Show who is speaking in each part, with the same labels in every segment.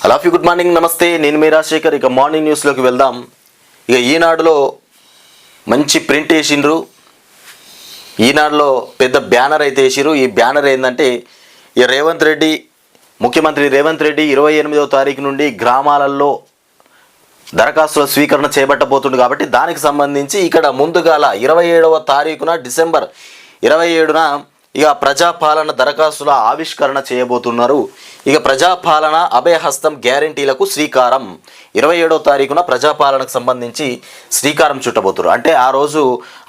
Speaker 1: Hello good morning, నమస్తే. నేను మీ రాజశేఖర్. ఇక మార్నింగ్ న్యూస్లోకి వెళ్దాం. ఇక ఈనాడులో మంచి ప్రింట్ వేసిండ్రు. ఈనాడులో పెద్ద బ్యానర్ అయితే వేసిరు. ఈ బ్యానర్ ఏంటంటే ఇక ముఖ్యమంత్రి రేవంత్ రెడ్డి 28వ తారీఖు నుండి గ్రామాలలో దరఖాస్తుల స్వీకరణ చేపట్టబోతుంది. కాబట్టి దానికి సంబంధించి ఇక్కడ ముందుగాల 27వ తారీఖున డిసెంబర్ 27న ఇక ప్రజాపాలన దరఖాస్తుల ఆవిష్కరణ చేయబోతున్నారు. ఇక ప్రజాపాలన అభయహస్తం గ్యారంటీలకు శ్రీకారం 27వ తారీఖున ప్రజాపాలనకు సంబంధించి శ్రీకారం చుట్టబోతున్నారు. అంటే ఆ రోజు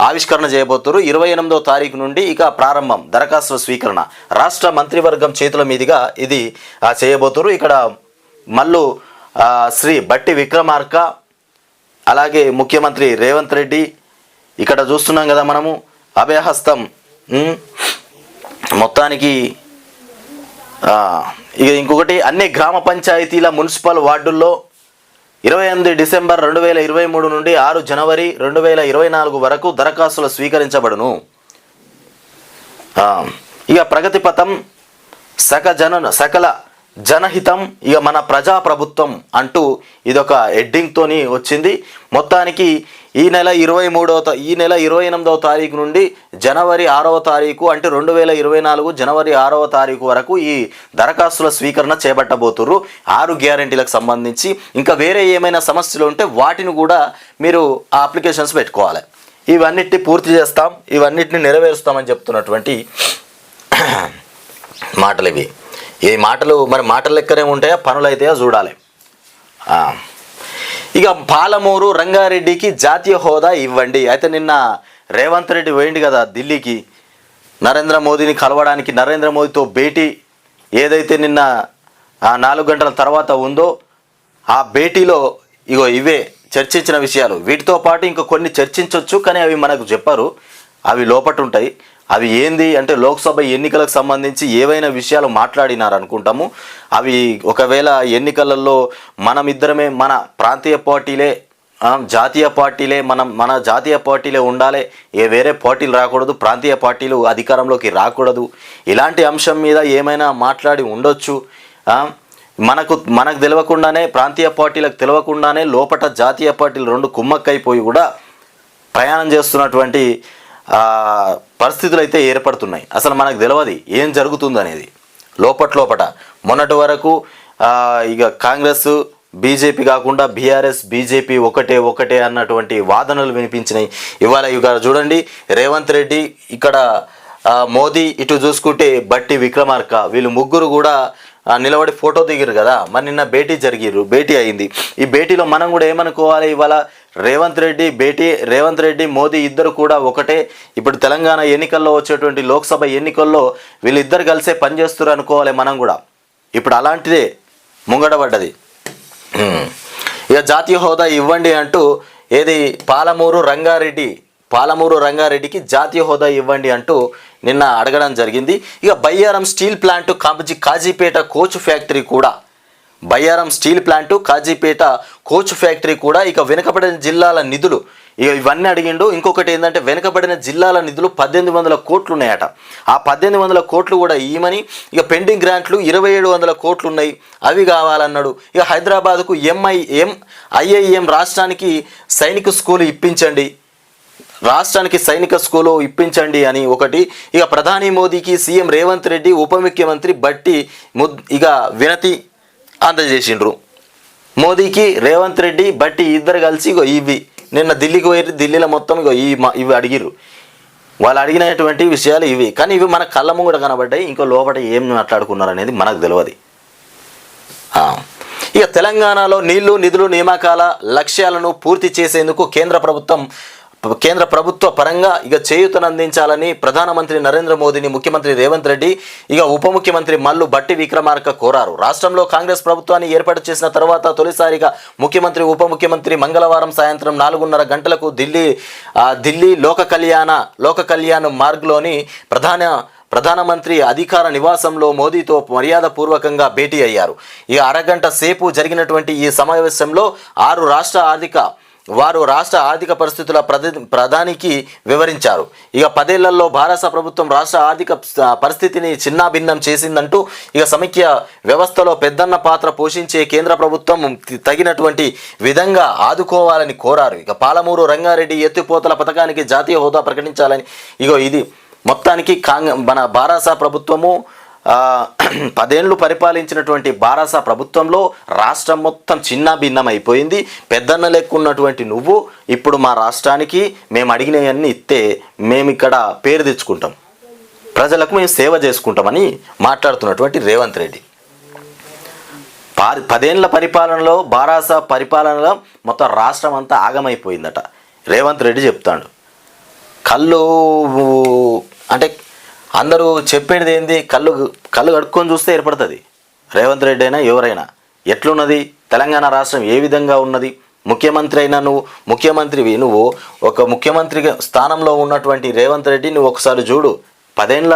Speaker 1: ఆవిష్కరణ చేయబోతున్నారు. 28వ తారీఖు నుండి ఇక ప్రారంభం దరఖాస్తుల స్వీకరణ రాష్ట్ర మంత్రివర్గం చేతుల మీదుగా ఇది చేయబోతున్నారు. ఇక్కడ మల్లు శ్రీ బట్టి విక్రమార్క, అలాగే ముఖ్యమంత్రి రేవంత్ రెడ్డి ఇక్కడ చూస్తున్నాం కదా మనము. అభయహస్తం మొత్తానికి ఇక ఇంకొకటి అన్ని గ్రామ పంచాయతీల మున్సిపల్ వార్డుల్లో 28 డిసెంబర్ 2023 నుండి 6 జనవరి 2024 వరకు దరఖాస్తులు స్వీకరించబడును. ఇక ప్రగతి పథం సకల జనహితం ఇక మన ప్రజాప్రభుత్వం అంటూ ఇదొక హెడ్డింగ్తోని వచ్చింది. మొత్తానికి ఈ నెల 28వ తారీఖు నుండి జనవరి 6వ తారీఖు అంటే 2024 జనవరి 6వ తారీఖు వరకు ఈ దరఖాస్తుల స్వీకరణ చేపట్టబోతున్నారు. 6 గ్యారెంటీలకు సంబంధించి ఇంకా వేరే ఏమైనా సమస్యలు ఉంటే వాటిని కూడా మీరు ఆ అప్లికేషన్స్ పెట్టుకోవాలి. ఇవన్నిటిని పూర్తి చేస్తాం, ఇవన్నిటిని నెరవేరుస్తామని చెప్తున్నటువంటి మాటలు ఇవి. ఈ మాటలు మరి మాటల లెక్కనే ఉంటాయా, పనులు అయితాయో చూడాలి. ఇక పాలమూరు రంగారెడ్డికి జాతీయ హోదా ఇవ్వండి. అయితే నిన్న రేవంత్ రెడ్డి పోయింది కదా ఢిల్లీకి నరేంద్ర మోదీని కలవడానికి. నరేంద్ర మోదీతో భేటీ ఏదైతే నిన్న 4 గంటల తర్వాత ఉందో ఆ భేటీలో ఇవే చర్చించిన విషయాలు. వీటితో పాటు ఇంకా కొన్ని చర్చించవచ్చు, కానీ అవి మనకు చెప్పారు, అవి లోపట ఉంటాయి. అవి ఏంది అంటే లోక్సభ ఎన్నికలకు సంబంధించి ఏవైనా విషయాలు మాట్లాడినారనుకుంటాము. అవి ఒకవేళ ఎన్నికలలో మనమిద్దరమే మన ప్రాంతీయ పార్టీలే జాతీయ పార్టీలే మన జాతీయ పార్టీలే ఉండాలి, వేరే పార్టీలు రాకూడదు, ప్రాంతీయ పార్టీలు అధికారంలోకి రాకూడదు, ఇలాంటి అంశం మీద ఏమైనా మాట్లాడి ఉండొచ్చు. మనకు తెలియకుండానే ప్రాంతీయ పార్టీలకు తెలియకుండానే లోపట జాతీయ పార్టీలు 2 కుమ్మక్కైపోయి కూడా ప్రయాణం చేస్తున్నటువంటి పరిస్థితులు అయితే ఏర్పడుతున్నాయి. అసలు మనకు తెలియదు ఏం జరుగుతుందనేది. లోపట మొన్నటి వరకు ఇక కాంగ్రెస్ బీజేపీ కాకుండా బీఆర్ఎస్ బీజేపీ ఒకటే అన్నటువంటి వాదనలు వినిపించినాయి. ఇవాళ చూడండి, రేవంత్ రెడ్డి ఇక్కడ మోదీ, ఇటు చూసుకుంటే బట్టి విక్రమార్క, వీళ్ళు ముగ్గురు కూడా నిలబడి ఫోటో దిగిరు కదా. మరి నిన్న భేటీ అయింది. ఈ భేటీలో మనం కూడా ఏమనుకోవాలి, ఇవాళ రేవంత్ రెడ్డి మోదీ ఇద్దరు కూడా ఒకటే. ఇప్పుడు తెలంగాణ ఎన్నికల్లో వచ్చేటువంటి లోక్సభ ఎన్నికల్లో వీళ్ళిద్దరు కలిసే పనిచేస్తారు అనుకోవాలి మనం కూడా. ఇప్పుడు అలాంటిదే ముంగడబడ్డది. ఇక జాతీయ హోదా ఇవ్వండి అంటూ ఏది పాలమూరు రంగారెడ్డికి జాతీయ హోదా ఇవ్వండి అంటూ నిన్న అడగడం జరిగింది. ఇక Bayyaram steel plant Kazipet coach factory కూడా ఇక వెనుకబడిన జిల్లాల నిధులు ఇవన్నీ అడిగిండు. ఇంకొకటి ఏంటంటే వెనుకబడిన జిల్లాల నిధులు 1800 కోట్లు ఉన్నాయట. ఆ 1800 కోట్లు కూడా ఇవ్వమని, ఇక పెండింగ్ గ్రాంట్లు 2700 కోట్లు ఉన్నాయి, అవి కావాలన్నాడు. ఇక హైదరాబాద్కు IIM రాష్ట్రానికి సైనిక స్కూలు ఇప్పించండి అని ఒకటి. ఇక ప్రధాని మోదీకి సీఎం రేవంత్ రెడ్డి ఉప ముఖ్యమంత్రి బట్టి ఇక వినతి అందజేసిండ్రు. మోదీకి రేవంత్ రెడ్డి బట్టి ఇద్దరు కలిసి ఇవి నిన్న ఢిల్లీకి పోయి ఢిల్లీలో మొత్తం ఇవి అడిగిర్రు. వాళ్ళు అడిగినటువంటి విషయాలు ఇవి. కానీ ఇవి మన కళ్ళ ముంగట కనబడ్డాయి. ఇంకో లోపల ఏం మాట్లాడుకున్నారు అనేది మనకు తెలియదు. ఇక తెలంగాణలో నీళ్లు నిధులు నియామకాల లక్ష్యాలను పూర్తి చేసేందుకు కేంద్ర ప్రభుత్వ పరంగా ఇక చేయూతనందించాలని ప్రధానమంత్రి నరేంద్ర మోదీని ముఖ్యమంత్రి రేవంత్ రెడ్డి ఇక ఉప ముఖ్యమంత్రి మల్లు బట్టి విక్రమార్క కోరారు. రాష్ట్రంలో కాంగ్రెస్ ప్రభుత్వాన్ని ఏర్పాటు చేసిన తర్వాత తొలిసారిగా ముఖ్యమంత్రి ఉప ముఖ్యమంత్రి మంగళవారం సాయంత్రం 4:30 గంటలకు ఢిల్లీ లోక కళ్యాణ్ మార్గ్లోని ప్రధానమంత్రి అధికార నివాసంలో మోదీతో మర్యాదపూర్వకంగా భేటీ అయ్యారు. ఇక అరగంట సేపు జరిగినటువంటి ఈ సమావేశంలో 6 రాష్ట్ర ఆర్థిక వారు రాష్ట్ర ఆర్థిక పరిస్థితుల ప్రధానికి వివరించారు. ఇక 10 ఏళ్లలో భారత ప్రభుత్వం రాష్ట్ర ఆర్థిక పరిస్థితిని చిన్నాభిన్నం చేసిందంటూ ఇక సమైక్య వ్యవస్థలో పెద్దన్న పాత్ర పోషించే కేంద్ర ప్రభుత్వం తగినటువంటి విధంగా ఆదుకోవాలని కోరారు. ఇక పాలమూరు రంగారెడ్డి ఎత్తిపోతల పథకానికి జాతీయ హోదా ప్రకటించాలని ఇది మొత్తానికి మన భారత ప్రభుత్వము 10 ఏళ్ళు పరిపాలించినటువంటి భారత ప్రభుత్వంలో రాష్ట్రం మొత్తం చిన్న భిన్నం అయిపోయింది. పెద్దన్న లెక్కున్నటువంటి నువ్వు ఇప్పుడు మా రాష్ట్రానికి మేము అడిగినవన్నీ ఇస్తే మేము ఇక్కడ పేరు తెచ్చుకుంటాం, ప్రజలకు మేము సేవ చేసుకుంటామని మాట్లాడుతున్నటువంటి రేవంత్ రెడ్డి 10 ఏళ్ల పరిపాలనలో భారత పరిపాలనలో మొత్తం రాష్ట్రం అంతా ఆగమైపోయిందట. రేవంత్ రెడ్డి చెప్తాడు. కళ్ళు అంటే అందరూ చెప్పేది ఏంది, కళ్ళు కడుక్కొని చూస్తే ఏర్పడుతుంది. రేవంత్ రెడ్డి అయినా ఎవరైనా ఎట్లున్నది తెలంగాణ రాష్ట్రం, ఏ విధంగా ఉన్నది. ముఖ్యమంత్రి అయినా నువ్వు ఒక ముఖ్యమంత్రి స్థానంలో ఉన్నటువంటి రేవంత్ రెడ్డి నువ్వు ఒకసారి చూడు. 10 ఏళ్ల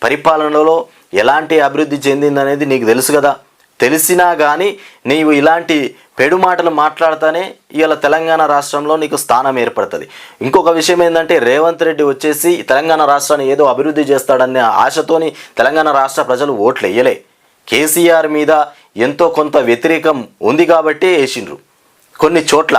Speaker 1: పరిపాలనలో ఎలాంటి అభివృద్ధి చెందిందనేది నీకు తెలుసు కదా. తెలిసినా కానీ నీవు ఇలాంటి పెడు మాటలు మాట్లాడితేనే ఇవాళ తెలంగాణ రాష్ట్రంలో నీకు స్థానం ఏర్పడుతుంది. ఇంకొక విషయం ఏంటంటే రేవంత్ రెడ్డి వచ్చేసి తెలంగాణ రాష్ట్రాన్ని ఏదో అభివృద్ధి చేస్తాడనే ఆశతోని తెలంగాణ రాష్ట్ర ప్రజలు ఓట్లు వేయలే. కేసీఆర్ మీద ఎంతో కొంత వ్యతిరేకం ఉంది కాబట్టి వేసిండ్రు. కొన్ని చోట్ల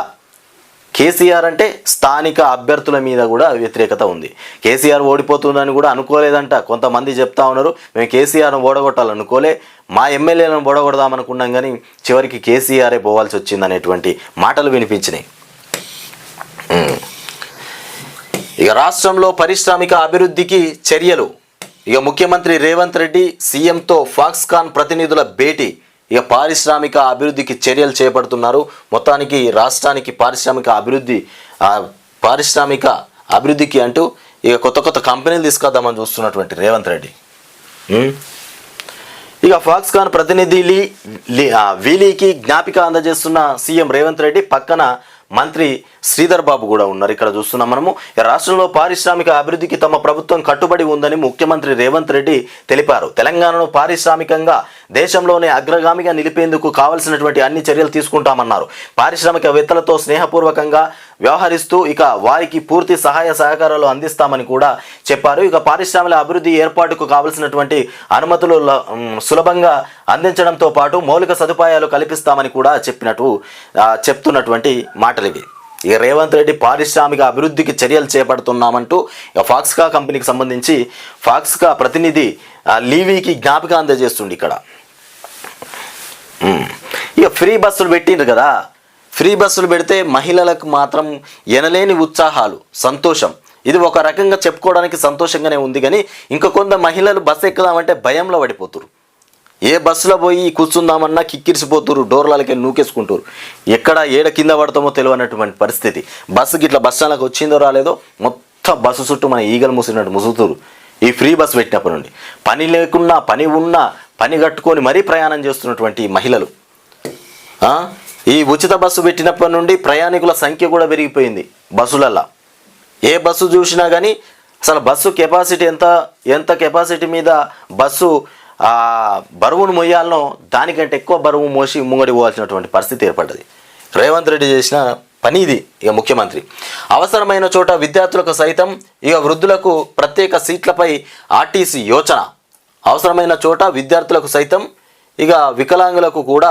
Speaker 1: కేసీఆర్ అంటే స్థానిక అభ్యర్థుల మీద కూడా వ్యతిరేకత ఉంది. కేసీఆర్ ఓడిపోతుందని కూడా అనుకోలేదంట. కొంతమంది చెప్తా ఉన్నారు మేము కేసీఆర్ను ఓడగొట్టాలనుకోలే, మా ఎమ్మెల్యేలను ఓడగొడదామనుకున్నాం కానీ చివరికి కేసీఆరే పోవాల్సి వచ్చింది అనేటువంటి మాటలు వినిపించినాయి. ఇక రాష్ట్రంలో పారిశ్రామిక అభివృద్ధికి చర్యలు. ఇక ముఖ్యమంత్రి రేవంత్ రెడ్డి సీఎంతో ఫాక్స్కాన్ ప్రతినిధుల భేటీ. ఇక పారిశ్రామిక అభివృద్ధికి చర్యలు చేపడుతున్నారు. మొత్తానికి రాష్ట్రానికి పారిశ్రామిక అభివృద్ధికి అంటూ ఇక కొత్త కంపెనీలు తీసుకొద్దామని చూస్తున్నటువంటి రేవంత్ రెడ్డి. ఇక ఫాక్స్కాన్ ప్రతినిధి వీలీకి జ్ఞాపిక అందజేస్తున్న సీఎం రేవంత్ రెడ్డి పక్కన మంత్రి శ్రీధర్ బాబు కూడా ఉన్నారు. ఇక్కడ చూస్తున్నాం మనము. రాష్ట్రంలో పారిశ్రామిక అభివృద్ధికి తమ ప్రభుత్వం కట్టుబడి ఉందని ముఖ్యమంత్రి రేవంత్ రెడ్డి తెలిపారు. తెలంగాణను పారిశ్రామికంగా దేశంలోనే అగ్రగామిగా నిలిపేందుకు కావలసినటువంటి అన్ని చర్యలు తీసుకుంటామన్నారు. పారిశ్రామికవేత్తలతో స్నేహపూర్వకంగా వ్యవహరిస్తూ ఇక వారికి పూర్తి సహాయ సహకారాలు అందిస్తామని కూడా చెప్పారు. ఇక పారిశ్రామిక అభివృద్ధి ఏర్పాటుకు కావలసినటువంటి అనుమతులు సులభంగా అందించడంతో పాటు మౌలిక సదుపాయాలు కల్పిస్తామని కూడా చెప్తున్నటువంటి మాటలు ఇవి. ఇక రేవంత్ రెడ్డి పారిశ్రామిక అభివృద్ధికి చర్యలు చేపడుతున్నామంటూ ఇక ఫాక్స్కా కంపెనీకి సంబంధించి ఫాక్స్కా ప్రతినిధి లీవీకి జ్ఞాపిక అందజేస్తుండే. ఇక్కడ ఇక ఫ్రీ బస్సులు పెట్టిండ్రు కదా. ఫ్రీ బస్సులు పెడితే మహిళలకు మాత్రం ఎనలేని ఉత్సాహాలు, సంతోషం. ఇది ఒక రకంగా చెప్పుకోవడానికి సంతోషంగానే ఉంది కానీ ఇంకా కొంత మహిళలు బస్సు ఎక్కుదామంటే భయంలో పడిపోతురు. ఏ బస్సులో పోయి కూర్చుందామన్నా కిక్కిరిసిపోతురు, డోర్లకి నూకేసుకుంటారు. ఎక్కడ ఏడ కింద పడతామో తెలియనటువంటి పరిస్థితి. బస్సుకి ఇట్లా బస్ స్టాండ్కి వచ్చిందో రాలేదో మొత్తం బస్సు చుట్టూ మన ఈగలు మూసినట్టు ముసుగుతురు. ఈ ఫ్రీ బస్ పెట్టినప్పటి నుండి పని లేకున్నా పని ఉన్నా పని కట్టుకొని మరీ ప్రయాణం చేస్తున్నటువంటి మహిళలు. ఈ ఉచిత బస్సు పెట్టినప్పటి నుండి ప్రయాణికుల సంఖ్య కూడా పెరిగిపోయింది బస్సులల్లో. ఏ బస్సు చూసినా కానీ అసలు బస్సు కెపాసిటీ ఎంత కెపాసిటీ మీద బస్సు బరువును మోయాలనో దానికంటే ఎక్కువ బరువు మోసి ముంగడి పోవాల్సినటువంటి పరిస్థితి ఏర్పడ్డది. రేవంత్ రెడ్డి చేసిన పని ఇది. ఇక ముఖ్యమంత్రి అవసరమైన చోట విద్యార్థులకు సైతం ఇక వృద్ధులకు ప్రత్యేక సీట్లపై ఆర్టీసీ యోచన. అవసరమైన చోట విద్యార్థులకు సైతం ఇక వికలాంగులకు కూడా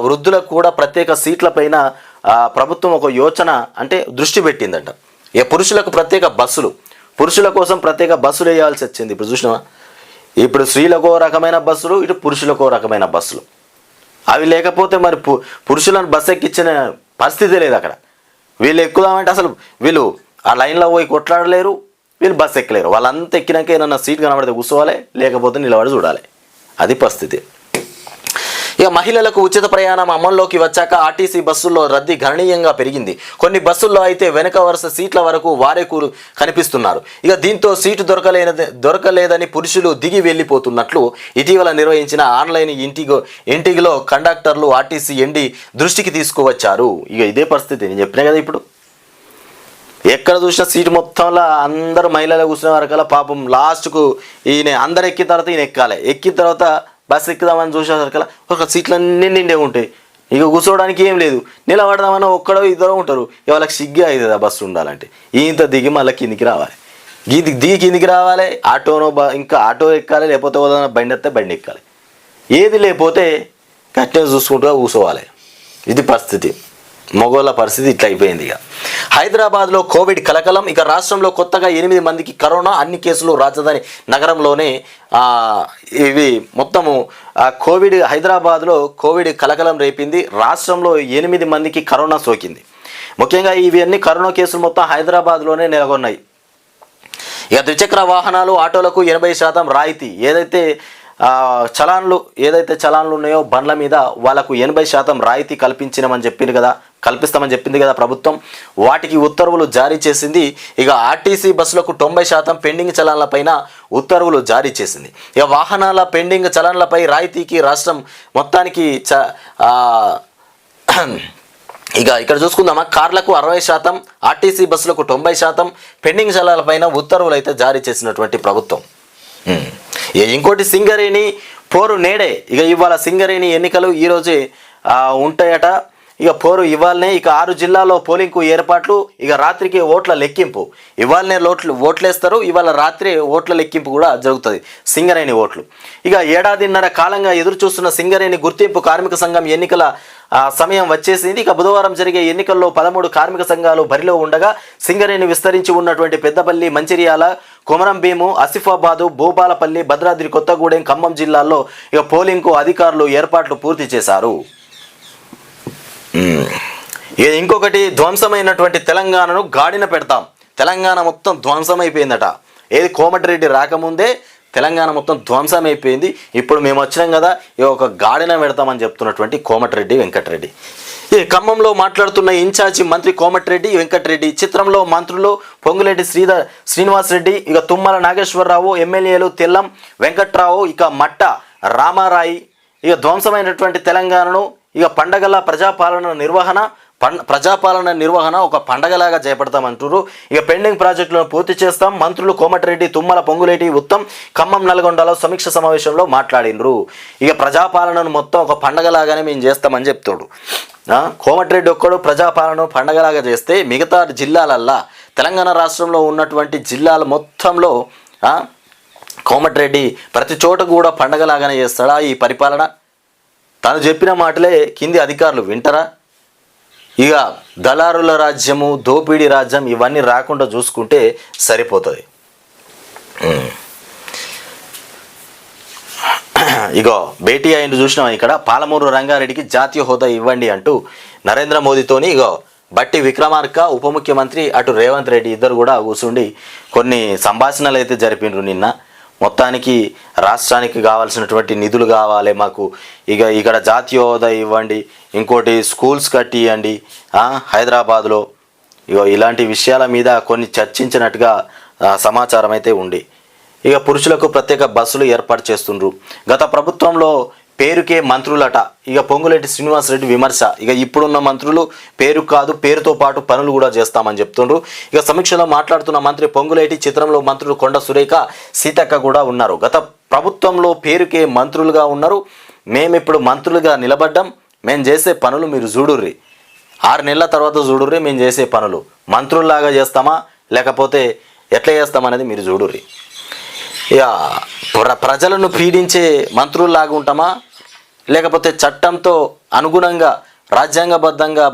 Speaker 1: వృద్ధులకు కూడా ప్రత్యేక సీట్లపైన ప్రభుత్వం ఒక యోచన అంటే దృష్టి పెట్టిందంట. ఇక పురుషులకు ప్రత్యేక బస్సులు, పురుషుల కోసం ప్రత్యేక బస్సులు వేయాల్సి వచ్చింది. ఇప్పుడు చూసినావా, ఇప్పుడు స్త్రీలకో రకమైన బస్సులు, ఇటు పురుషులకో రకమైన బస్సులు. అవి లేకపోతే మరి పురుషులను బస్సు ఎక్కించిన పరిస్థితి లేదు అక్కడ. వీళ్ళు ఎక్కుదామంటే అసలు వీళ్ళు ఆ లైన్లో పోయి కొట్లాడలేరు, వీళ్ళు బస్సు ఎక్కలేరు. వాళ్ళంతా ఎక్కినాక ఏమన్నా సీట్ కనబడితే కూర్చోవాలి, లేకపోతే నిలబడి చూడాలి. అది పరిస్థితి. ఇక మహిళలకు ఉచిత ప్రయాణం అమల్లోకి వచ్చాక ఆర్టీసీ బస్సుల్లో రద్దీ గణనీయంగా పెరిగింది. కొన్ని బస్సుల్లో అయితే వెనక వరుస సీట్ల వరకు వారే కనిపిస్తున్నారు. ఇక దీంతో సీటు దొరకలేదని పురుషులు దిగి వెళ్ళిపోతున్నట్లు ఇటీవల నిర్వహించిన ఆన్లైన్ ఇంటిలో కండక్టర్లు ఆర్టీసీ ఎండి దృష్టికి తీసుకువచ్చారు. ఇక ఇదే పరిస్థితి నేను చెప్పినా కదా. ఇప్పుడు ఎక్కడ చూసినా సీటు మొత్తంలో అందరూ మహిళలు కూర్చున్న వరకల్లా పాపం లాస్ట్కు ఈయన అందరు ఎక్కిన తర్వాత ఈయన ఎక్కాలి. ఎక్కిన తర్వాత బస్సు ఎక్కుదామని చూసేసరికల్లా ఒక సీట్లన్నీ నిండే ఉంటాయి. ఇక కూర్చోవడానికి ఏం లేదు, నిలబడదామని ఒక్కడో ఇద్దరు ఉంటారు. వాళ్ళకి సిగ్గే అవుతుంది ఆ బస్సు ఉండాలంటే. ఇంత దిగి మళ్ళీ కిందికి రావాలి, దిగి కిందికి రావాలి, ఆటోనో ఇంకా ఆటో ఎక్కాలి, లేకపోతే ఏదైనా బండి వస్తే బండి ఎక్కాలి. ఏది లేకపోతే కట్టిన చూసుకుంటూ కూర్చోవాలి. ఇది పరిస్థితి, మగోళ్ళ పరిస్థితి ఇట్లా అయిపోయింది. ఇక హైదరాబాద్లో కోవిడ్ కలకలం. ఇక రాష్ట్రంలో కొత్తగా 8 మందికి కరోనా. అన్ని కేసులు రాజధాని నగరంలోనే. ఇవి మొత్తము కోవిడ్ హైదరాబాద్లో కోవిడ్ కలకలం రేపింది. రాష్ట్రంలో 8 మందికి కరోనా సోకింది. ముఖ్యంగా ఇవన్నీ కరోనా కేసులు మొత్తం హైదరాబాద్లోనే నెలకొన్నాయి. ఇక ద్విచక్ర వాహనాలు, ఆటోలకు 80% రాయితీ. ఏదైతే చలాన్లు ఉన్నాయో బండ్ల మీద వాళ్ళకు 80% రాయితీ కల్పిస్తామని చెప్పింది కదా ప్రభుత్వం. వాటికి ఉత్తర్వులు జారీ చేసింది. ఇక ఆర్టీసీ బస్సులకు 90% పెండింగ్ చలాన్లపైన ఉత్తర్వులు జారీ చేసింది. ఇక వాహనాల పెండింగ్ చలాన్లపై రాయితీకి రాష్ట్రం మొత్తానికి ఇక ఇక్కడ చూసుకుందామా, కార్లకు 60%, ఆర్టీసీ బస్సులకు 90% పెండింగ్ చలాన్లపైన ఉత్తర్వులు అయితే జారీ చేసినటువంటి ప్రభుత్వం. ఇంకోటి సింగరేణి పోరు నేడే. ఇక ఇవాళ సింగరేణి ఎన్నికలు ఈరోజే ఉంటాయట. ఇక పోరు ఇవాళనే. ఇక 6 జిల్లాల్లో పోలింగ్కు ఏర్పాట్లు. ఇక రాత్రికి ఓట్ల లెక్కింపు. ఇవాళనే ఓట్లేస్తారు. ఇవాళ రాత్రి ఓట్ల లెక్కింపు కూడా జరుగుతుంది, సింగరేణి ఓట్లు. ఇక 1.5 కాలంగా ఎదురు చూస్తున్న సింగరేణి గుర్తింపు కార్మిక సంఘం ఎన్నికల సమయం వచ్చేసింది. ఇక బుధవారం జరిగే ఎన్నికల్లో 13 కార్మిక సంఘాలు బరిలో ఉండగా సింగరేణి విస్తరించి ఉన్నటువంటి పెద్దపల్లి, మంచిర్యాల, కొమరంభీము, ఆసిఫాబాదు, భూపాలపల్లి, భద్రాద్రి కొత్తగూడెం, ఖమ్మం జిల్లాల్లో ఇక పోలింగ్కు అధికారులు ఏర్పాట్లు పూర్తి చేశారు. ఇంకొకటి, ధ్వంసమైనటువంటి తెలంగాణను గాడిన పెడతాం. తెలంగాణ మొత్తం ధ్వంసమైపోయిందట. ఏది కోమటిరెడ్డి రాకముందే తెలంగాణ మొత్తం ధ్వంసమైపోయింది. ఇప్పుడు మేము వచ్చినాం కదా, ఒక గాడిన పెడతామని చెప్తున్నటువంటి కోమటిరెడ్డి వెంకటరెడ్డి. ఈ ఖమ్మంలో మాట్లాడుతున్న ఇన్ఛార్జి మంత్రి కోమటిరెడ్డి వెంకటరెడ్డి. చిత్రంలో మంత్రులు పొంగులేటి శ్రీనివాసరెడ్డి, ఇక తుమ్మల నాగేశ్వరరావు, ఎమ్మెల్యేలు తెల్లం వెంకట్రావు, ఇక మట్ట రామారాయి. ఇక ధ్వంసమైనటువంటి తెలంగాణను ఇక పండగల ప్రజాపాలన నిర్వహణ ఒక పండగలాగా చేపడతామంటారు. ఇక పెండింగ్ ప్రాజెక్టులను పూర్తి చేస్తాం. మంత్రులు కోమటిరెడ్డి, తుమ్మల, పొంగులేటి, ఉత్తమ్ ఖమ్మం, నల్గొండలో సమీక్ష సమావేశంలో మాట్లాడినరు. ఇక ప్రజాపాలనను మొత్తం ఒక పండగలాగానే మేము చేస్తామని చెప్తాడు. కోమటిరెడ్డి ఒక్కడు ప్రజాపాలన పండగలాగా చేస్తే మిగతా జిల్లాలల్లా, తెలంగాణ రాష్ట్రంలో ఉన్నటువంటి జిల్లాల మొత్తంలో కోమటిరెడ్డి ప్రతి చోట కూడా పండగలాగానే చేస్తాడా ఈ పరిపాలన? తను చెప్పిన మాటలే కింది అధికారులు వింటారా? ఇక దళారుల రాజ్యము, దోపిడీ రాజ్యం ఇవన్నీ రాకుండా చూసుకుంటే సరిపోతుంది. ఇగో భేటీ అయింది చూసినాం. ఇక్కడ పాలమూరు రంగారెడ్డికి జాతీయ హోదా ఇవ్వండి అంటూ నరేంద్ర మోదీతోని ఇగో బట్టి విక్రమార్క, ఉప ముఖ్యమంత్రి అటు రేవంత్ రెడ్డి ఇద్దరు కూడా కూర్చుండి కొన్ని సంభాషణలు అయితే జరిపినారు నిన్న. మొత్తానికి రాష్ట్రానికి కావాల్సినటువంటి నిధులు కావాలి మాకు, ఇక ఇక్కడ జాతీయ హోదా ఇవ్వండి, ఇంకోటి స్కూల్స్ కట్టియండి హైదరాబాద్లో. ఇక ఇలాంటి విషయాల మీద కొన్ని చర్చించినట్టుగా సమాచారం అయితే ఉంది. ఇక పురుషులకు ప్రత్యేక బస్సులు ఏర్పాటు చేస్తుండ్రు. గత ప్రభుత్వంలో పేరుకే మంత్రులట. ఇక పొంగులేటి శ్రీనివాసరెడ్డి విమర్శ. ఇక ఇప్పుడున్న మంత్రులు పేరు కాదు, పేరుతో పాటు పనులు కూడా చేస్తామని చెప్తుండ్రు. ఇక సమీక్షలో మాట్లాడుతున్న మంత్రి పొంగులేటి, చిత్రంలో మంత్రులు కొండ సురేఖ, సీతక్క కూడా ఉన్నారు. గత ప్రభుత్వంలో పేరుకే మంత్రులుగా ఉన్నారు, మేమిప్పుడు మంత్రులుగా నిలబడ్డాం, మేము చేసే పనులు మీరు చూడుర్రి, 6 నెలల తర్వాత చూడుర్రి మేము చేసే పనులు. మంత్రుల్లాగా చేస్తామా లేకపోతే ఎట్లా చేస్తామనేది మీరు చూడుర్రి. ఇక ప్రజలను పీడించే మంత్రుల్లాగా ఉంటామా లేకపోతే చట్టంతో అనుగుణంగా రాజ్యాంగబద్ధంగా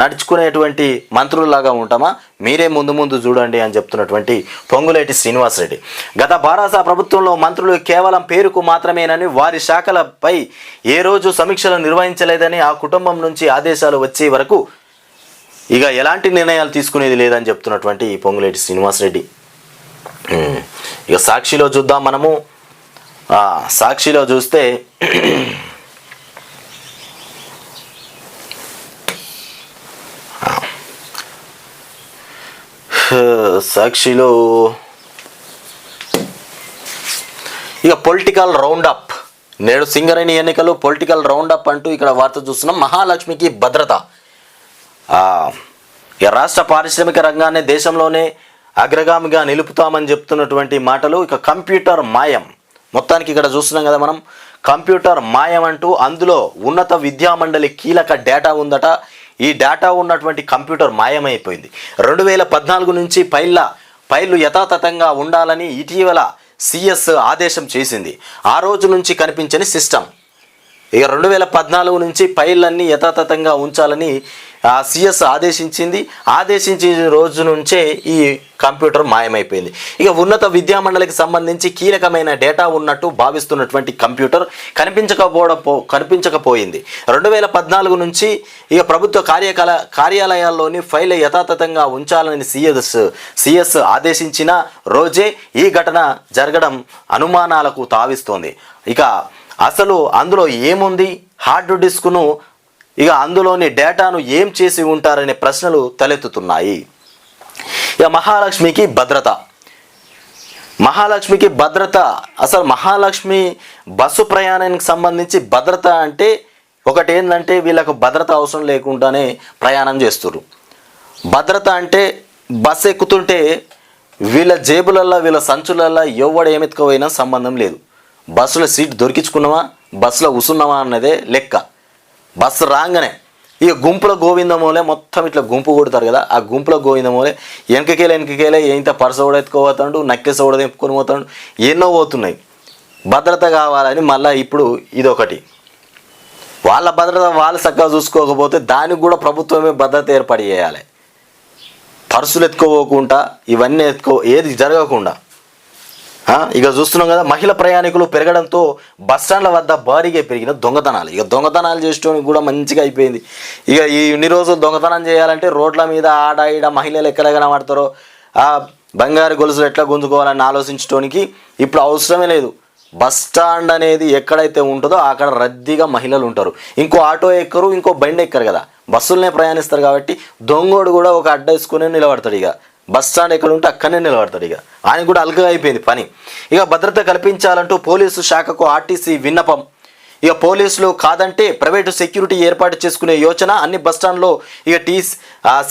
Speaker 1: నడుచుకునేటువంటి మంత్రుల్లాగా ఉంటామా? మీరే ముందు చూడండి అని చెప్తున్నటువంటి పొంగులేటి శ్రీనివాసరెడ్డి. గత భారత ప్రభుత్వంలో మంత్రులు కేవలం పేరుకు మాత్రమేనని, వారి శాఖలపై ఏ రోజు సమీక్షలు నిర్వహించలేదని, ఆ కుటుంబం నుంచి ఆదేశాలు వచ్చే వరకు ఇక ఎలాంటి నిర్ణయాలు తీసుకునేది లేదని చెప్తున్నటువంటి పొంగులేటి శ్రీనివాసరెడ్డి. ఇక సాక్షిలో చూద్దాం మనము. సాక్షిలో చూస్తే ఇక పొలిటికల్ రౌండప్. నేడు సింగరేణి ఎన్నికలు పొలిటికల్ రౌండప్ అంటూ ఇక్కడ వార్త చూస్తున్నాం. మహాలక్ష్మికి భద్రత. ఇక రాష్ట్ర పారిశ్రామిక రంగాన్ని దేశంలోనే అగ్రగామిగా నిలుపుతామని చెప్తున్నటువంటి మాటలు. ఇక కంప్యూటర్ మాయం. మొత్తానికి ఇక్కడ చూస్తున్నాం కదా మనం, కంప్యూటర్ మాయమంటూ అందులో ఉన్నత విద్యామండలి కీలక డేటా ఉందట. ఈ డేటా ఉన్నటువంటి కంప్యూటర్ మాయమైపోయింది. 2014 నుంచి ఫైళ్ళు యథాతథంగా ఉండాలని ఇటీవల సిఎస్ ఆదేశం చేసింది. ఆ రోజు నుంచి కనిపించని సిస్టమ్. ఇక 2014 నుంచి ఫైళ్ళన్నీ యథాతథంగా ఉంచాలని సిఎస్ ఆదేశించిన రోజు నుంచే ఈ కంప్యూటర్ మాయమైపోయింది. ఇక ఉన్నత విద్యామండలికి సంబంధించి కీలకమైన డేటా ఉన్నట్టు భావిస్తున్నటువంటి కంప్యూటర్ కనిపించకపోయింది. 2014 నుంచి ఇక ప్రభుత్వ కార్యాలయాల్లోని ఫైల్ యథాతథంగా ఉంచాలని సిఎస్ ఆదేశించిన రోజే ఈ ఘటన జరగడం అనుమానాలకు తావిస్తోంది. ఇక అసలు అందులో ఏముంది, హార్డ్ డిస్క్ను ఇక అందులోని డేటాను ఏం చేసి ఉంటారనే ప్రశ్నలు తలెత్తుతున్నాయి. ఇక మహాలక్ష్మికి భద్రత అసలు మహాలక్ష్మి బస్సు ప్రయాణానికి సంబంధించి భద్రత అంటే ఒకటి ఏంటంటే వీళ్ళకు భద్రత అవసరం లేకుండానే ప్రయాణం చేస్తున్నారు. భద్రత అంటే బస్సు ఎక్కుతుంటే వీళ్ళ జేబులల్లో వీళ్ళ సంచులల్లో ఎవడు ఏమెత్తుకుపోయినా సంబంధం లేదు. బస్సులో సీట్ దొరికించుకున్నావా, బస్సులో కూసున్నావా అన్నదే లెక్క. బస్సు రాగానే ఇక గుంపుల గోవిందమూలే మొత్తం ఇట్లా గుంపు కొడతారు కదా, ఆ గుంపుల గోవిందమూలే వెనకకేలే ఇంత పర్సు కూడా ఎత్తుకోపోతాడు, నక్కెస్ కూడా తెంపుకొని పోతాడు, ఎన్నో పోతున్నాయి. భద్రత కావాలని మళ్ళీ ఇప్పుడు ఇదొకటి. వాళ్ళ భద్రత వాళ్ళు చక్కగా చూసుకోకపోతే దానికి కూడా ప్రభుత్వమే భద్రత ఏర్పాటు చేయాలి. పర్సులు ఎత్తుకోపోకుండా ఇవన్నీ ఏది జరగకుండా. ఇక చూస్తున్నాం కదా, మహిళా ప్రయాణికులు పెరగడంతో బస్టాండ్ల వద్ద భారీగా పెరిగిన దొంగతనాలు. ఇక దొంగతనాలు చేసుకోవడానికి కూడా మంచిగా అయిపోయింది. ఇక ఈ ఇన్ని రోజులు దొంగతనం చేయాలంటే రోడ్ల మీద ఆడ ఈడ మహిళలు ఎక్కడ కనబడతారో బంగారు గొలుసులు ఎట్లా గుంజుకోవాలని ఆలోచించడానికి ఇప్పుడు అవసరమే లేదు. బస్టాండ్ అనేది ఎక్కడైతే ఉంటుందో అక్కడ రద్దీగా మహిళలు ఉంటారు. ఇంకో ఆటో ఎక్కరు, ఇంకో బండి ఎక్కరు కదా, బస్సులనే ప్రయాణిస్తారు. కాబట్టి దొంగోడు కూడా ఒక అడ్డ వేసుకునే నిలబడతాడు. ఇక బస్ స్టాండ్ ఎక్కడ ఉంటే అక్కడనే నిలబడతాడు. ఇక ఆయన కూడా అల్కగా అయిపోయింది పని. ఇక భద్రత కల్పించాలంటూ పోలీసు శాఖకు ఆర్టీసీ విన్నపం. ఇక పోలీసులు కాదంటే ప్రైవేటు సెక్యూరిటీ ఏర్పాటు చేసుకునే యోచన. అన్ని బస్టాండ్లో ఇక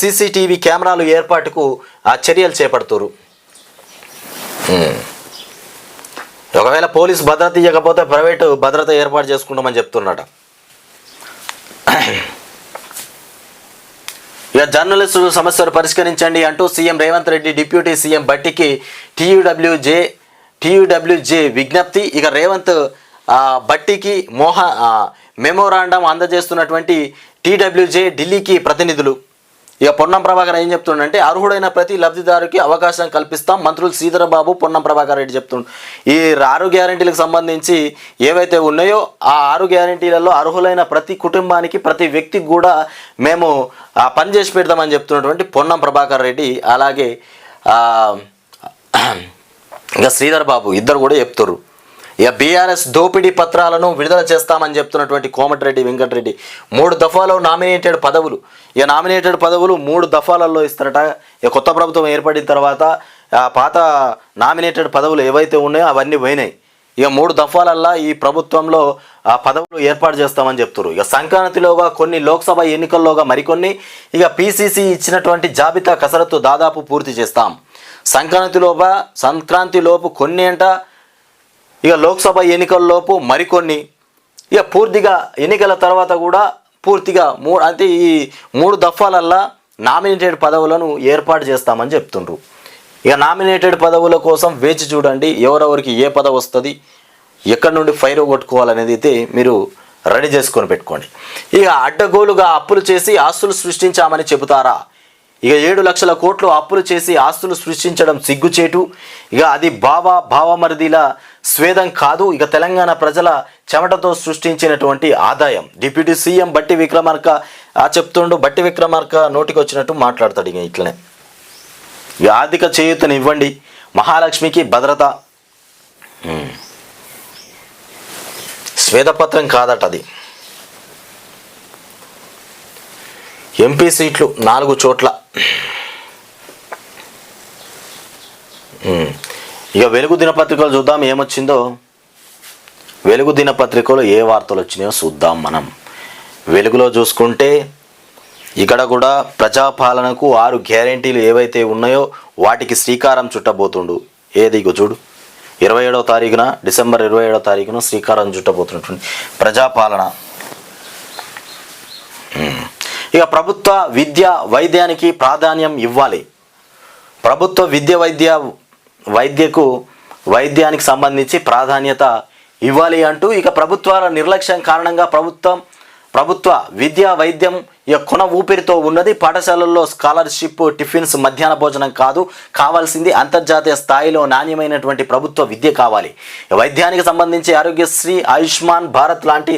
Speaker 1: సీసీటీవీ కెమెరాలు ఏర్పాటుకు చర్యలు చేపడుతున్నారు. ఒకవేళ పోలీసు భద్రత ఇవ్వకపోతే ప్రైవేటు భద్రత ఏర్పాటు చేసుకుంటామని చెప్తున్నాడు. ఇక జర్నలిస్టుల సమస్యలు పరిష్కరించండి అంటూ CM Revanth Reddy deputy CM భట్టికి టీయూడబ్ల్యూజే విజ్ఞప్తి. ఇక రేవంత్ భట్టికి మెమోరాండం అందజేస్తున్నటువంటి టీడబ్ల్యూజే ఢిల్లీకి ప్రతినిధులు. ఇక పొన్నం ప్రభాకర్ ఏం చెప్తుండంటే అర్హుడైన ప్రతి లబ్ధిదారుకి అవకాశం కల్పిస్తాం మంత్రులు శ్రీధరబాబు, పొన్నం ప్రభాకర్ రెడ్డి చెప్తుండ్రు. ఈ 6 గ్యారెంటీలకు సంబంధించి ఏవైతే ఉన్నాయో ఆ 6 గ్యారెంటీలలో అర్హులైన ప్రతి కుటుంబానికి ప్రతి వ్యక్తికి కూడా మేము పనిచేసి పెడతామని చెప్తున్నటువంటి పొన్నం ప్రభాకర్ రెడ్డి, అలాగే ఇక శ్రీధరబాబు ఇద్దరు కూడా చెప్తున్నారు. ఇక బీఆర్ఎస్ దోపిడీ పత్రాలను విడుదల చేస్తామని చెప్తున్నటువంటి కోమటిరెడ్డి వెంకటరెడ్డి 3 దఫాలో నామినేటెడ్ పదవులు. ఇక నామినేటెడ్ పదవులు 3 దఫాలలో ఇస్తారట. ఇక కొత్త ప్రభుత్వం ఏర్పడిన తర్వాత పాత నామినేటెడ్ పదవులు ఏవైతే ఉన్నాయో అవన్నీ పోయినాయి. ఇక 3 దఫాలల్లో ఈ ప్రభుత్వంలో పదవులు ఏర్పాటు చేస్తామని చెప్తున్నారు. ఇక సంక్రాంతిలోగా కొన్ని, లోక్సభ ఎన్నికల్లోగా మరికొన్ని. ఇక పీసీసీ ఇచ్చినటువంటి జాబితా కసరత్తు దాదాపు పూర్తి చేస్తాం. సంక్రాంతిలోపు కొన్ని అంట, ఇక లోక్సభ ఎన్నికల్లోపు మరికొన్ని, ఇక పూర్తిగా ఎన్నికల తర్వాత కూడా పూర్తిగా అంటే ఈ 3 దఫాలల్లా నామినేటెడ్ పదవులను ఏర్పాటు చేస్తామని చెప్తుండ్రు. ఇక నామినేటెడ్ పదవుల కోసం వేచి చూడండి, ఎవరెవరికి ఏ పదవి వస్తుంది, ఎక్కడి నుండి ఫైర్ కొట్టుకోవాలనేది అయితే మీరు రెడీ చేసుకొని పెట్టుకోండి. ఇక అడ్డగోలుగా అప్పులు చేసి ఆస్తులు సృష్టించామని చెబుతారా? ఇక 7 లక్షల కోట్లు అప్పులు చేసి ఆస్తులు సృష్టించడం సిగ్గుచేటు. ఇక అది భావమరిదిల స్వేదం కాదు, ఇక తెలంగాణ ప్రజల చెమటతో సృష్టించినటువంటి ఆదాయం. డిప్యూటీ సీఎం బట్టి విక్రమార్క చెప్తుండు. బట్టి విక్రమార్క నోటికి వచ్చినట్టు మాట్లాడతాడు. ఇక ఇట్లనే ఇక ఆర్థిక చేయూతను ఇవ్వండి, మహాలక్ష్మికి భద్రత. స్వేదపత్రం కాదట అది. ఎంపీ సీట్లు 4 చోట్ల. ఇక వెలుగు దినపత్రికలు చూద్దాం ఏమొచ్చిందో. వెలుగు దినపత్రికలో ఏ వార్తలు వచ్చినాయో చూద్దాం మనం. వెలుగులో చూసుకుంటే ఇక్కడ కూడా ప్రజాపాలనకు 6 గ్యారెంటీలు ఏవైతే ఉన్నాయో వాటికి శ్రీకారం చుట్టబోతుండు. ఏది ఇగో చూడు, 27వ తారీఖున డిసెంబర్ 27వ తారీఖున శ్రీకారం చుట్టబోతున్నటువంటి ప్రజాపాలన. ఇక ప్రభుత్వ విద్య వైద్యానికి ప్రాధాన్యం ఇవ్వాలి. ప్రభుత్వ వైద్యానికి సంబంధించి ప్రాధాన్యత ఇవ్వాలి అంటూ ఇక ప్రభుత్వాల నిర్లక్ష్యం కారణంగా ప్రభుత్వ విద్యా వైద్యం కొన ఊపిరితో ఉన్నది. పాఠశాలల్లో స్కాలర్షిప్, టిఫిన్స్, మధ్యాహ్న భోజనం కాదు, కావాల్సింది అంతర్జాతీయ స్థాయిలో నాణ్యమైనటువంటి ప్రభుత్వ విద్య కావాలి. వైద్యానికి సంబంధించి ఆరోగ్యశ్రీ, ఆయుష్మాన్ భారత్ లాంటి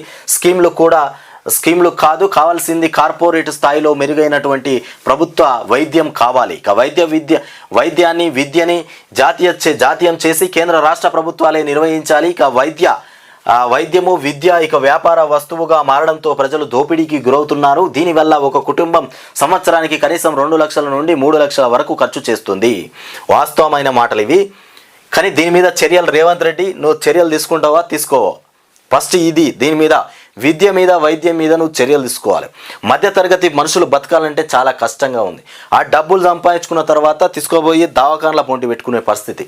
Speaker 1: స్కీమ్లు కాదు, కావాల్సింది కార్పొరేట్ స్థాయిలో మెరుగైనటువంటి ప్రభుత్వ వైద్యం కావాలి. ఇక విద్యని జాతీయం చేసి కేంద్ర రాష్ట్ర ప్రభుత్వాలే నిర్వహించాలి. ఇక వైద్యము విద్య వ్యాపార వస్తువుగా మారడంతో ప్రజలు దోపిడీకి గురవుతున్నారు. దీనివల్ల ఒక కుటుంబం సంవత్సరానికి కనీసం 2 లక్షల నుండి 3 లక్షల వరకు ఖర్చు చేస్తుంది. వాస్తవమైన మాటలు ఇవి. కానీ దీని మీద చర్యలు రేవంత్ రెడ్డి నువ్వు చర్యలు తీసుకుంటావా? తీసుకోవా? ఫస్ట్ దీని మీద విద్య మీద వైద్యం మీద నువ్వు చర్యలు తీసుకోవాలి. మధ్యతరగతి మనుషులు బతకాలంటే చాలా కష్టంగా ఉంది. ఆ డబ్బులు సంపాదించుకున్న తర్వాత తీసుకోబోయి దవాఖానల పొంటి పెట్టుకునే పరిస్థితి.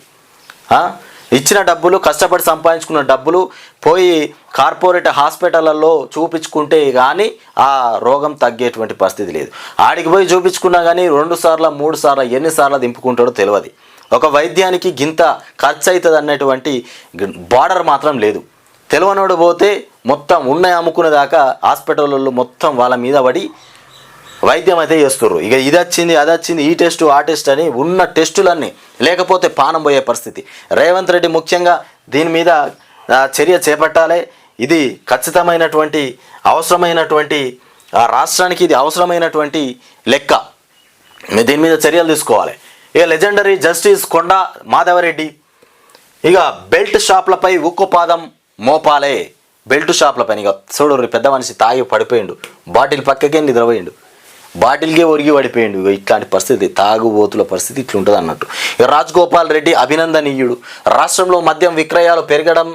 Speaker 1: ఇచ్చిన డబ్బులు, కష్టపడి సంపాదించుకున్న డబ్బులు పోయి కార్పొరేట్ హాస్పిటళ్లలో చూపించుకుంటే కానీ ఆ రోగం తగ్గేటువంటి పరిస్థితి లేదు. ఆడికి పోయి చూపించుకున్నా కానీ 2 సార్లు 3 సార్లు ఎన్నిసార్లు దింపుకుంటాడో తెలియదు. ఒక వైద్యానికి గింత ఖర్చు అవుతుంది అన్నటువంటి బార్డర్ మాత్రం లేదు. తెలియనోడు పోతే మొత్తం ఉన్నాయి అమ్ముకునే దాకా హాస్పిటల్లో మొత్తం వాళ్ళ మీద పడి వైద్యం అయితే చేస్తుర్రు. ఇక ఇది వచ్చింది, అది వచ్చింది, ఈ టెస్టు ఆ టెస్ట్ అని ఉన్న టెస్టులన్నీ లేకపోతే పానం పోయే పరిస్థితి. రేవంత్ రెడ్డి ముఖ్యంగా దీని మీద చర్య చేపట్టాలి. ఇది ఖచ్చితమైనటువంటి అవసరమైనటువంటి రాష్ట్రానికి ఇది అవసరమైనటువంటి లెక్క. దీని మీద చర్యలు తీసుకోవాలి. ఇక లెజెండరీ జస్టిస్ కొండా మాధవరెడ్డి ఇక బెల్ట్ షాప్లపై ఉక్కుపాదం మోపాలే. బెల్ట్ షాప్లపైన ఇక చూడు, పెద్ద మనిషి తాగి పడిపోయిండు, బాటిల్ పక్కకే నిద్రపోయిండు, బాటిల్కే ఒరిగి పడిపోయిండు. ఇట్లాంటి పరిస్థితి, తాగుబోతుల పరిస్థితి ఇట్లుంటుంది అన్నట్టు. ఇక రాజగోపాల్ రెడ్డి అభినందనీయుడు. రాష్ట్రంలో మద్యం విక్రయాలు పెరగడం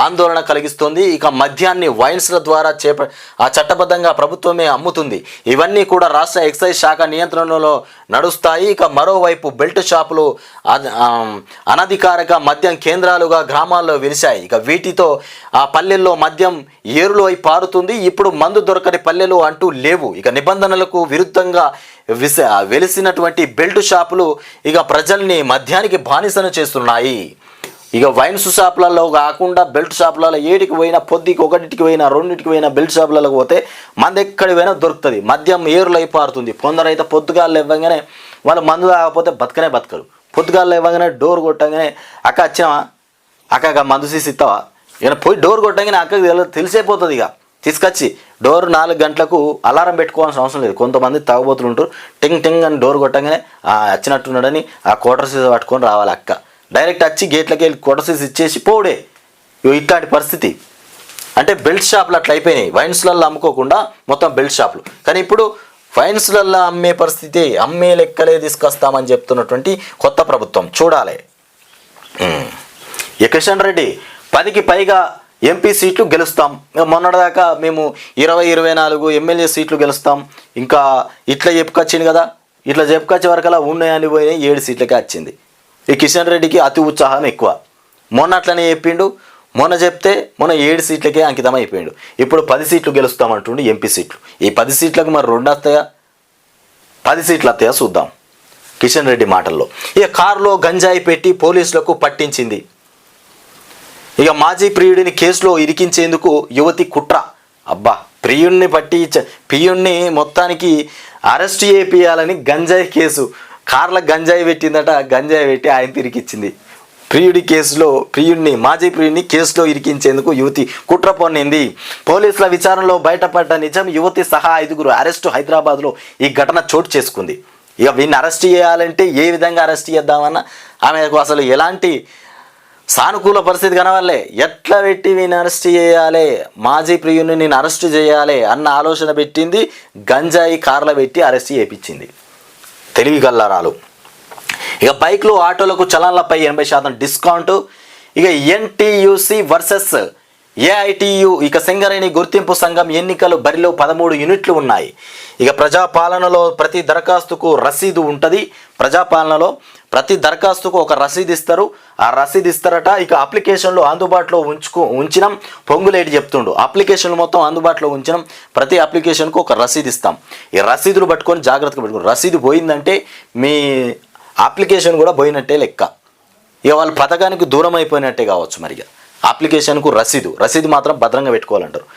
Speaker 1: ఆందోళన కలిగిస్తుంది. ఇక మద్యాన్ని వైన్స్ల ద్వారా చట్టబద్ధంగా ప్రభుత్వమే అమ్ముతుంది. ఇవన్నీ కూడా రాష్ట్ర ఎక్సైజ్ శాఖ నియంత్రణలో నడుస్తాయి. ఇక మరోవైపు బెల్ట్ షాపులు అనధికారిక మద్యం కేంద్రాలుగా గ్రామాల్లో వెలిశాయి. ఇక వీటితో ఆ పల్లెల్లో మద్యం ఏరులై పారుతుంది. ఇప్పుడు మందు దొరకని పల్లెలు అంటూ లేవు. ఇక నిబంధనలకు విరుద్ధంగా వెలిసినటువంటి బెల్ట్ షాపులు ఇక ప్రజల్ని మద్యానికి బానిసను చేస్తున్నాయి. ఇక వైన్స్ షాపులలో కాకుండా బెల్ట్ షాపులలో ఏడికి పోయినా, పొద్దుకి 1టికి పోయినా 2టికి పోయినా బెల్ట్ షాపులలో పోతే మంది ఎక్కడికి పోయినా దొరుకుతుంది. మద్యం ఏరులై పారుతుంది. కొందరైతే పొద్దుగాళ్ళు ఇవ్వగానే వాళ్ళు మందు తాగకపోతే బతకరు. పొద్దుగాళ్ళు ఇవ్వగానే డోర్ కొట్టగానే అక్క వచ్చినావా, అక్క మందు తీసి ఇస్తావా, ఇక పోయి డోర్ కొట్టగానే అక్కకి తెలిసైపోతుంది. ఇక తీసుకొచ్చి డోర్ 4 గంటలకు అలారం పెట్టుకోవాల్సిన అవసరం లేదు. కొంతమంది తాగుబోతులు ఉంటారు, టింగ్ టింగ్ అని డోర్ కొట్టగానే వచ్చినట్టున్నాడని ఆ క్వార్టర్ సీజ్ పట్టుకొని రావాలి. అక్క డైరెక్ట్ వచ్చి గేట్లకి వెళ్ళి క్వార్టర్ సీజ్ ఇచ్చేసి పోడే. ఇట్లాంటి పరిస్థితి. అంటే బెల్ట్ షాపులు అట్లా అయిపోయినాయి. వైన్స్లలో అమ్ముకోకుండా మొత్తం బెల్ట్ షాపులు. కానీ ఇప్పుడు వైన్స్లలో అమ్మే పరిస్థితి, అమ్మే లెక్కలే తీసుకొస్తామని చెప్తున్నటువంటి కొత్త ప్రభుత్వం చూడాలి. ఇక కిషన్ రెడ్డి 10కి పైగా ఎంపీ సీట్లు గెలుస్తాం. మొన్నటిదాకా మేము 20-24 ఎమ్మెల్యే సీట్లు గెలుస్తాం. ఇంకా ఇట్లా చెప్పుకొచ్చింది కదా, ఇట్లా చెప్పుకొచ్చే వరకలా ఉన్నాయని పోయినాయి, 7 సీట్లకే వచ్చింది. ఈ కిషన్ రెడ్డికి అతి ఉత్సాహం ఎక్కువ. మొన్న అట్లనే చెప్పిండు, మొన్న 7 సీట్లకే అంకితం అయిపోయిండు. ఇప్పుడు 10 సీట్లు గెలుస్తామంటుండు, ఎంపీ సీట్లు. ఈ 10 సీట్లకు మరి 2 వస్తాయా, 10 సీట్లు వస్తాయా చూద్దాం కిషన్ రెడ్డి మాటల్లో. ఇక కారులో గంజాయి పెట్టి పోలీసులకు పట్టించింది. ఇక మాజీ ప్రియుడిని కేసులో ఇరికించేందుకు యువతి కుట్ర. అబ్బా, ప్రియుణ్ణి మొత్తానికి అరెస్ట్ చేయాలని గంజాయి కేసు, కార్ల గంజాయి పెట్టిందట. గంజాయి పెట్టి ఆయన తిరిగిచ్చింది. మాజీ ప్రియుడిని కేసులో ఇరికించేందుకు యువతి కుట్ర పన్నింది. పోలీసుల విచారణలో బయటపడ్డ నిజం, యువతి సహా 5గురు అరెస్టు. హైదరాబాద్లో ఈ ఘటన చోటు చేసుకుంది. ఇక వీడిని అరెస్ట్ చేయాలంటే ఏ విధంగా అరెస్ట్ చేద్దామన్నా ఆమెకు అసలు ఎలాంటి సానుకూల పరిస్థితి కనవాలే. ఎట్లా పెట్టి వీని అరెస్ట్ చేయాలి, మాజీ ప్రియుని నేను అరెస్ట్ చేయాలి అన్న ఆలోచన పెట్టింది. గంజాయి కార్ల పెట్టి అరెస్ట్ చేయించింది. తెలివి గల్లారాలు. ఇక బైక్లు ఆటోలకు చలాన్లపై 80% డిస్కౌంట్. ఇక ఎన్టీయూసీ వర్సెస్ ఏఐటియు. ఇక సింగరేణి గుర్తింపు సంఘం ఎన్నికలు బరిలో 13 యూనిట్లు ఉన్నాయి. ఇక ప్రజాపాలనలో ప్రతి దరఖాస్తుకు రసీదు ఉంటుంది. ప్రజాపాలనలో ప్రతి దరఖాస్తుకు ఒక రసీదు ఇస్తారు. ఆ రసీదు ఇస్తారట. ఇక అప్లికేషన్లు అందుబాటులో ఉంచినాం పొంగులేటి చెప్తుండు. అప్లికేషన్లు మొత్తం అందుబాటులో ఉంచినాం, ప్రతి అప్లికేషన్కు ఒక రసీదు ఇస్తాం. ఈ రసీదులు పట్టుకొని జాగ్రత్తగా పెట్టుకోండి. రసీదు పోయిందంటే మీ అప్లికేషన్ కూడా పోయినట్టే లెక్క. ఇక వాళ్ళు పథకానికి దూరం అయిపోయినట్టే కావచ్చు. మరిగా అప్లికేషన్కు రసీదు మాత్రం భద్రంగా పెట్టుకోవాలంటారు.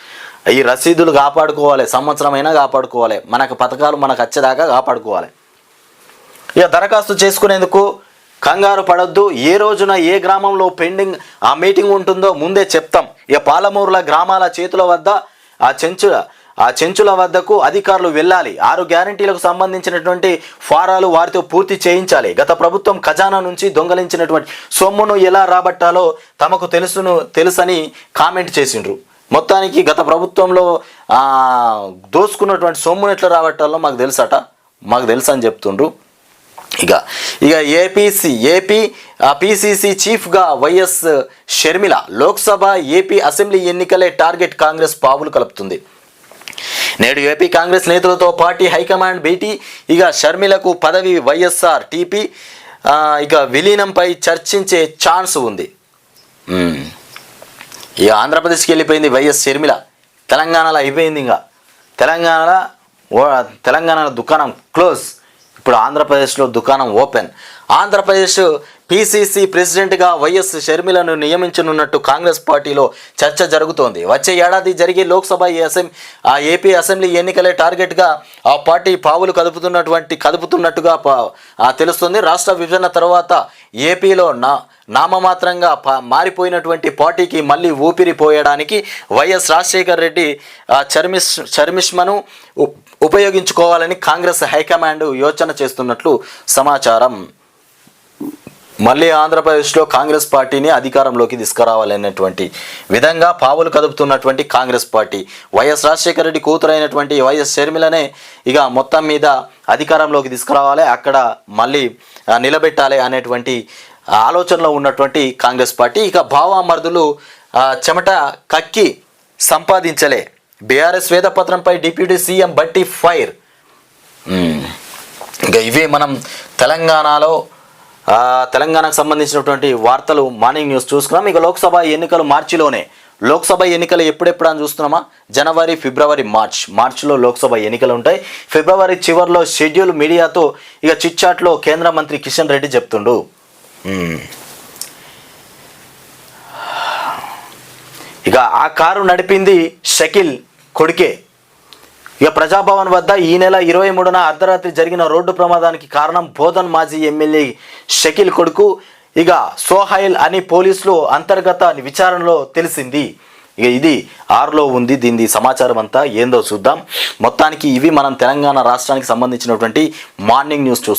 Speaker 1: ఈ రసీదులు కాపాడుకోవాలి, సంవత్సరం అయినా కాపాడుకోవాలి, మనకు పథకాలు మనకు వచ్చేదాకా కాపాడుకోవాలి. ఇక దరఖాస్తు చేసుకునేందుకు కంగారు పడొద్దు. ఏ రోజున ఏ గ్రామంలో పెండింగ్ ఆ మీటింగ్ ఉంటుందో ముందే చెప్తాం. ఇక పాలమూరుల గ్రామాల చేతుల వద్ద ఆ చెంచుల వద్దకు అధికారులు వెళ్ళాలి. 6 గ్యారంటీలకు సంబంధించినటువంటి ఫారాలు వారితో పూర్తి చేయించాలి. గత ప్రభుత్వం ఖజానా నుంచి దొంగలించినటువంటి సొమ్మును ఎలా రాబట్టాలో తమకు తెలుసని కామెంట్ చేసిండ్రు. మొత్తానికి గత ప్రభుత్వంలో దోసుకున్నటువంటి సొమ్మును ఎట్లా రాబట్టాలో మాకు తెలుసు అని చెప్తుండ్రు. ఇక ఏపీ పిసిసి చీఫ్గా YS Sharmila. Lok Sabha AP assembly ఎన్నికలే టార్గెట్ కాంగ్రెస్ పావులు కలుపుతుంది. నేడు ఏపీ కాంగ్రెస్ నేతలతో పార్టీ హైకమాండ్ భేటీ. ఇక షర్మిలకు పదవి వైఎస్ఆర్ టీపీ ఇక విలీనంపై చర్చించే ఛాన్స్ ఉంది. ఇక ఆంధ్రప్రదేశ్కి వెళ్ళిపోయింది వైఎస్ షర్మిల. తెలంగాణలో అయిపోయింది. ఇంకా తెలంగాణలో దుకాణం క్లోజ్. ఇప్పుడు ఆంధ్రప్రదేశ్లో దుకాణం ఓపెన్. ఆంధ్రప్రదేశ్ పిసిసి ప్రెసిడెంట్గా వైఎస్ షర్మిలను నియమించనున్నట్టు కాంగ్రెస్ పార్టీలో చర్చ జరుగుతోంది. వచ్చే ఏడాది జరిగే లోక్సభ ఏపీ అసెంబ్లీ ఎన్నికలే టార్గెట్గా ఆ పార్టీ పావులు కదుపుతున్నట్టుగా తెలుస్తుంది. రాష్ట్ర విభజన తర్వాత ఏపీలో నామమాత్రంగా మారిపోయినటువంటి పార్టీకి మళ్ళీ ఊపిరి పోయడానికి వైఎస్ రాజశేఖర్ రెడ్డి చర్మిష్మను ఉపయోగించుకోవాలని కాంగ్రెస్ హైకమాండ్ యోచన చేస్తున్నట్లు సమాచారం. మళ్ళీ ఆంధ్రప్రదేశ్లో కాంగ్రెస్ పార్టీని అధికారంలోకి తీసుకురావాలనేటువంటి విధంగా పావులు కదుపుతున్నటువంటి కాంగ్రెస్ పార్టీ వైఎస్ రాజశేఖర రెడ్డి కూతురైనటువంటి వైఎస్ షర్మిలనే ఇక మొత్తం మీద అధికారంలోకి తీసుకురావాలి, అక్కడ మళ్ళీ నిలబెట్టాలి అనేటువంటి ఆలోచనలో ఉన్నటువంటి కాంగ్రెస్ పార్టీ. ఇక భావామర్దులు చెమట కక్కి సంపాదించలే. బీఆర్ఎస్ శ్వేతపత్రంపై డిప్యూటీ సీఎం బట్టి ఫైర్. ఇంకా ఇవి మనం తెలంగాణకు సంబంధించినటువంటి వార్తలు మార్నింగ్ న్యూస్ చూసుకున్నాం. ఇక లోక్సభ ఎన్నికలు మార్చిలోనే. లోక్సభ ఎన్నికలు ఎప్పుడెప్పుడు అని చూస్తున్నామా? జనవరి, ఫిబ్రవరి, మార్చిలో లోక్సభ ఎన్నికలు ఉంటాయి. ఫిబ్రవరి చివరిలో షెడ్యూల్ మీడియాతో ఇక చిట్చాట్లో కేంద్ర మంత్రి కిషన్ రెడ్డి చెప్తుండు. ఇక ఆ కారు నడిపింది షకీల్ కొడుకే. ఇక ప్రజాభవన్ వద్ద ఈ నెల 23న అర్ధరాత్రి జరిగిన రోడ్డు ప్రమాదానికి కారణం బోధన్ మాజీ ఎమ్మెల్యే షకీల్ కొడుకు ఇక సోహైల్ అని పోలీసులు అంతర్గత విచారణలో తెలిసింది. ఇక ఇది 6లో ఉంది. దీని సమాచారం అంతా ఏందో చూద్దాం. మొత్తానికి ఇవి మనం తెలంగాణ రాష్ట్రానికి సంబంధించినటువంటి మార్నింగ్ న్యూస్ చూస్తాం.